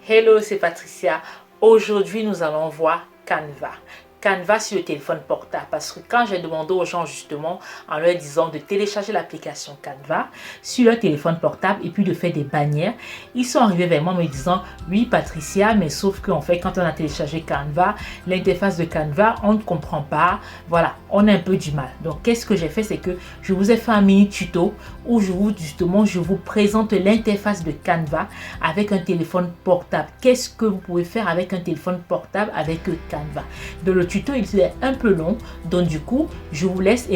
Hello, c'est Patricia. Aujourd'hui, nous allons voir Canva. Canva sur le téléphone portable, parce que quand j'ai demandé aux gens justement en leur disant de télécharger l'application Canva sur leur téléphone portable et puis de faire des bannières, ils sont arrivés vers moi me disant oui Patricia, mais sauf qu'en fait quand on a téléchargé Canva, l'interface de Canva on ne comprend pas, voilà, on a un peu du mal. Donc qu'est-ce que j'ai fait, c'est que je vous ai fait un mini tuto où je vous présente l'interface de Canva avec un téléphone portable. Qu'est-ce que vous pouvez faire avec un téléphone portable avec Canva? Dans le tuto, il est un peu long, donc du coup, je vous laisse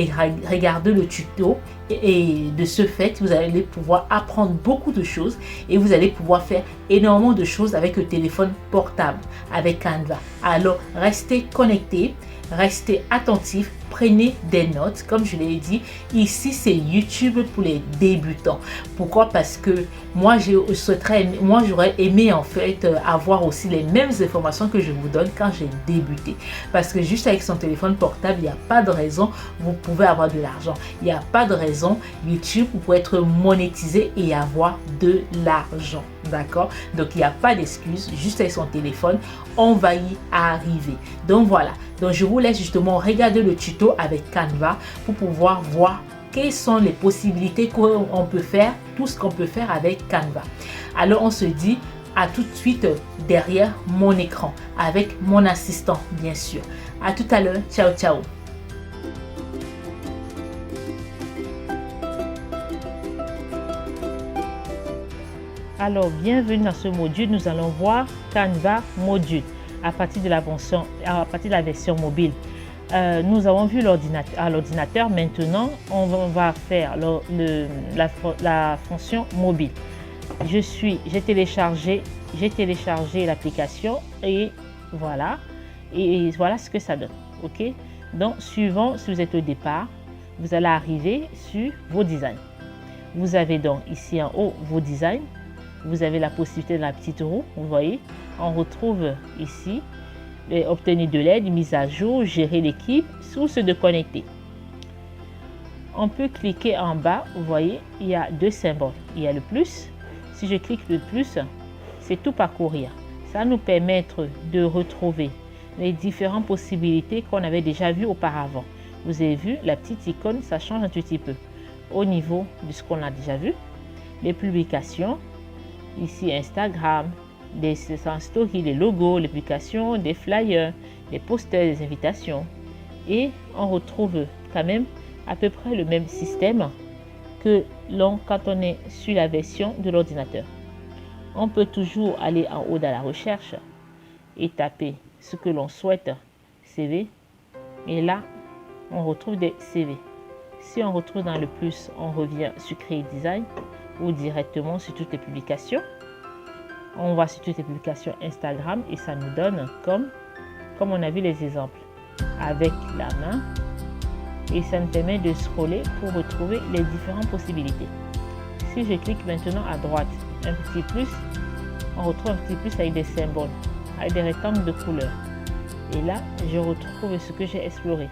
regarder le tuto et de ce fait, vous allez pouvoir apprendre beaucoup de choses et vous allez pouvoir faire énormément de choses avec le téléphone portable, avec Canva. Alors, restez connectés, restez attentifs, prenez des notes. Comme je l'ai dit, ici c'est YouTube pour les débutants. Pourquoi? Parce que moi j'aurais aimé en fait avoir aussi les mêmes informations que je vous donne quand j'ai débuté. Parce que juste avec son téléphone portable, il n'y a pas de raison, vous pouvez avoir de l'argent. Il n'y a pas de raison, YouTube vous pouvez être monétisé et avoir de l'argent. D'accord? Donc il n'y a pas d'excuse, juste avec son téléphone, on va y arriver. Donc voilà, donc je vous laisse justement regarder le tuto avec Canva pour pouvoir voir quelles sont les possibilités qu'on peut faire, tout ce qu'on peut faire avec Canva. Alors on se dit à tout de suite derrière mon écran avec mon assistant bien sûr. À tout à l'heure, ciao ciao. Alors, bienvenue dans ce module. Nous allons voir Canva module à partir de la version mobile. Nous avons vu l'ordinateur. Maintenant, on va faire la fonction mobile. J'ai téléchargé l'application et voilà. Et voilà ce que ça donne. Ok. Donc, suivant, si vous êtes au départ, vous allez arriver sur vos designs. Vous avez donc ici en haut vos designs. Vous avez la possibilité de la petite roue, vous voyez. On retrouve ici obtenir de l'aide, mise à jour, gérer l'équipe, source de connecter. On peut cliquer en bas, vous voyez, il y a deux symboles. Il y a le plus. Si je clique le plus, c'est tout parcourir. Ça va nous permettre de retrouver les différentes possibilités qu'on avait déjà vues auparavant. Vous avez vu, la petite icône, ça change un tout petit peu au niveau de ce qu'on a déjà vu. Les publications. Ici, Instagram, des stories, les logos, les publications, des flyers, des posters, des invitations. Et on retrouve quand même à peu près le même système que quand on est sur la version de l'ordinateur. On peut toujours aller en haut dans la recherche et taper ce que l'on souhaite, CV. Et là, on retrouve des CV. Si on retrouve dans le plus, on revient sur Créer Design ou directement sur toutes les publications. On va sur toutes les publications Instagram et ça nous donne comme on a vu les exemples avec la main et ça nous permet de scroller pour retrouver les différentes possibilités. Si je clique maintenant à droite, un petit plus, on retrouve un petit plus avec des symboles, avec des rectangles de couleur. Et là, je retrouve ce que j'ai exploré.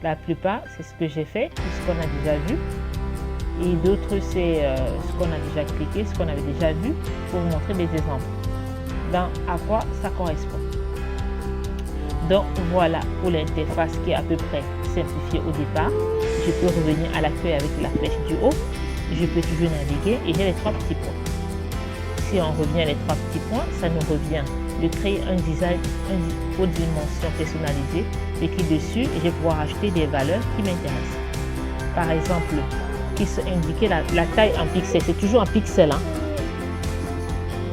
La plupart, c'est ce que j'ai fait, ce qu'on a déjà vu. Et d'autres, c'est ce qu'on a déjà cliqué, ce qu'on avait déjà vu, pour vous montrer des exemples. À quoi ça correspond. Donc voilà pour l'interface qui est à peu près simplifiée au départ. Je peux revenir à l'accueil avec la flèche du haut. Je peux toujours naviguer et j'ai les trois petits points. Si on revient à les trois petits points, ça nous revient de créer un design, une haute dimension personnalisée. Je clique dessus et je vais pouvoir ajouter des valeurs qui m'intéressent. Par exemple, indiquer la taille en pixels, c'est toujours en pixels.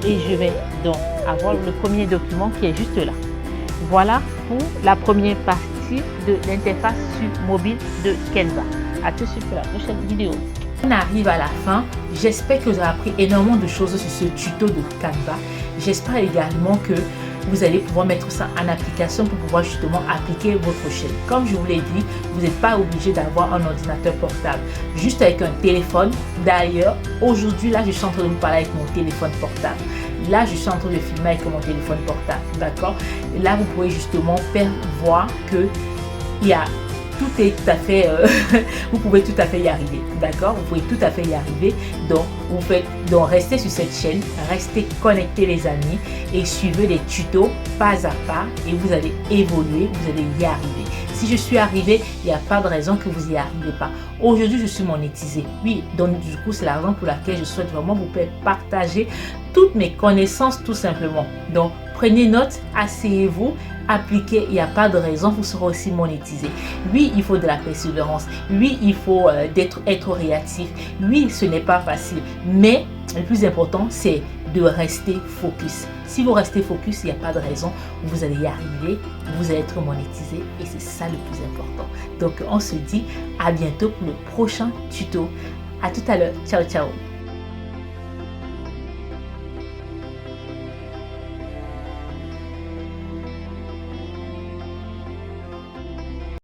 Et je vais donc avoir le premier document qui est juste là. Voilà pour la première partie de l'interface sur mobile de Canva. À tout de suite pour la prochaine vidéo. On arrive à la fin. J'espère que vous avez appris énormément de choses sur ce tuto de Canva. J'espère également que vous allez pouvoir mettre ça en application pour pouvoir justement appliquer votre chaîne. Comme je vous l'ai dit, vous n'êtes pas obligé d'avoir un ordinateur portable. Juste avec un téléphone. D'ailleurs, aujourd'hui, là, je suis en train de vous parler avec mon téléphone portable. Là, je suis en train de filmer avec mon téléphone portable. D'accord? Là, vous pouvez justement faire voir qu'il y a tout est tout à fait, vous pouvez tout à fait y arriver, d'accord? Vous pouvez tout à fait y arriver. Donc restez sur cette chaîne, restez connectés les amis et suivez les tutos pas à pas et vous allez évoluer, vous allez y arriver. Si je suis arrivée, il n'y a pas de raison que vous n'y arrivez pas. Aujourd'hui, je suis monétisée. Oui, donc du coup, c'est la raison pour laquelle je souhaite vraiment vous partager toutes mes connaissances tout simplement. Donc, prenez note, asseyez-vous, appliquez, il n'y a pas de raison, vous serez aussi monétisé. Oui, il faut de la persévérance. Oui, il faut être réactif. Oui, ce n'est pas facile. Mais le plus important, c'est de rester focus. Si vous restez focus, il n'y a pas de raison, vous allez y arriver, vous allez être monétisé et c'est ça le plus important. Donc, on se dit à bientôt pour le prochain tuto. À tout à l'heure. Ciao, ciao.